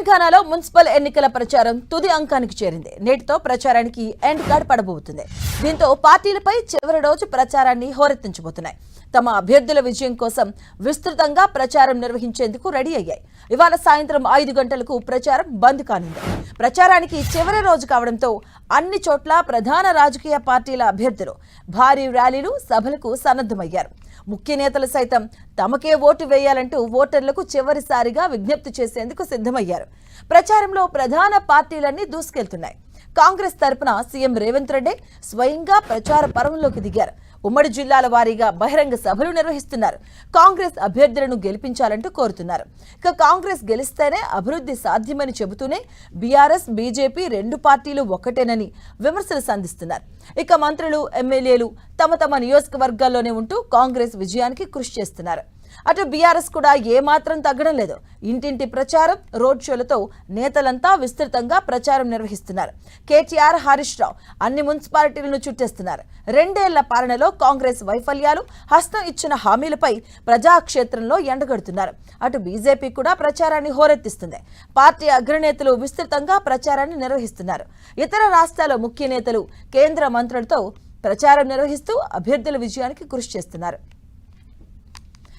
తెలంగాణలో మున్సిపల్ ఎన్నికల ప్రచారం తుది అంకానికి చేరింది. నేటితో ప్రచారానికి ఎండ్ కార్డ్ పడబోతుంది. దీంతో పార్టీలపై చివరి రోజు ప్రచారాన్ని హోరెత్తించబోతున్నాయి. తమ అభ్యర్థుల విజయం కోసం విస్తృతంగా ప్రచారం నిర్వహించేందుకు రెడీ అయ్యాయి. ఇవాళ సాయంత్రం 5 గంటలకు ప్రచారం బంద్ కానుంది. ప్రచారానికి చివరి రోజు కావడంతో అన్ని చోట్ల ప్రధాన రాజకీయ పార్టీల అభ్యర్థులు భారీ ర్యాలీలు, సభలకు సన్నద్ధమయ్యారు. ముఖ్య నేతలు సైతం తమకే ఓటు వేయాలంటూ ఓటర్లకు చివరిసారిగా విజ్ఞప్తి చేసేందుకు సిద్ధమయ్యారు. ప్రచారంలో ప్రధాన పార్టీలన్నీ దూసుకెళ్తున్నాయి. కాంగ్రెస్ తరపున సీఎం రేవంత్ రెడ్డి స్వయంగా ప్రచార పర్వంలోకి దిగారు. ఉమ్మడి జిల్లాల వారీగా బహిరంగ సభలు నిర్వహిస్తున్నారు. కాంగ్రెస్ అభ్యర్థులను గెలిపించాలంటూ కోరుతున్నారు. ఇక కాంగ్రెస్ గెలిస్తేనే అభివృద్ధి సాధ్యమని చెబుతూనే బీఆర్ఎస్, బీజేపీ రెండు పార్టీలు ఒక్కటేనని విమర్శలు సంధిస్తున్నారు. ఇక మంత్రులు, ఎమ్మెల్యేలు తమ తమ నియోజకవర్గాల్లోనే ఉంటూ కాంగ్రెస్ విజయానికి కృషి చేస్తున్నారు. అటు బీఆర్ఎస్ కూడా ఏమాత్రం తగ్గడం లేదు. ఇంటింటి ప్రచారం, రోడ్ షోలతో నేతలంతా విస్తృతంగా ప్రచారం నిర్వహిస్తున్నారు. కేటీఆర్, హరీష్ రావు అన్ని మున్సిపాలిటీలను చుట్టేస్తున్నారు. 2 ఏళ్ల పాలనలో కాంగ్రెస్ వైఫల్యాలు, హస్తం ఇచ్చిన హామీలపై ప్రజాక్షేత్రంలో ఎండగడుతున్నారు. అటు బీజేపీ కూడా ప్రచారాన్ని హోరెత్తిస్తుంది. పార్టీ అగ్రనేతలు విస్తృతంగా ప్రచారాన్ని నిర్వహిస్తున్నారు. ఇతర రాష్ట్రాల ముఖ్య నేతలు, కేంద్ర మంత్రులతో ప్రచారం నిర్వహిస్తూ అభ్యర్థుల విజయానికి కృషి చేస్తున్నారు.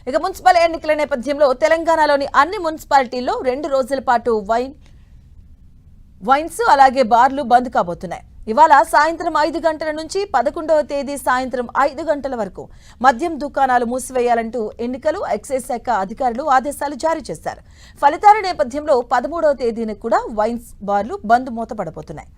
ఇక మున్సిపల్ ఎన్నికల నేపథ్యంలో తెలంగాణలోని అన్ని మున్సిపాలిటీల్లో 2 రోజుల పాటు వైన్స్ అలాగే బార్లు బంద్ కాబోతున్నాయి. ఇవాళ సాయంత్రం 5 గంటల నుంచి 11వ తేదీ సాయంత్రం 5 గంటల వరకు మద్యం దుకాణాలు మూసివేయాలంటూ ఎన్నికలు, ఎక్సైజ్ శాఖ అధికారులు ఆదేశాలు జారీ చేశారు. ఫలితాల నేపథ్యంలో 13వ తేదీన కూడా వైన్స్ బార్లు బంద్ మూతపడబోతున్నాయి.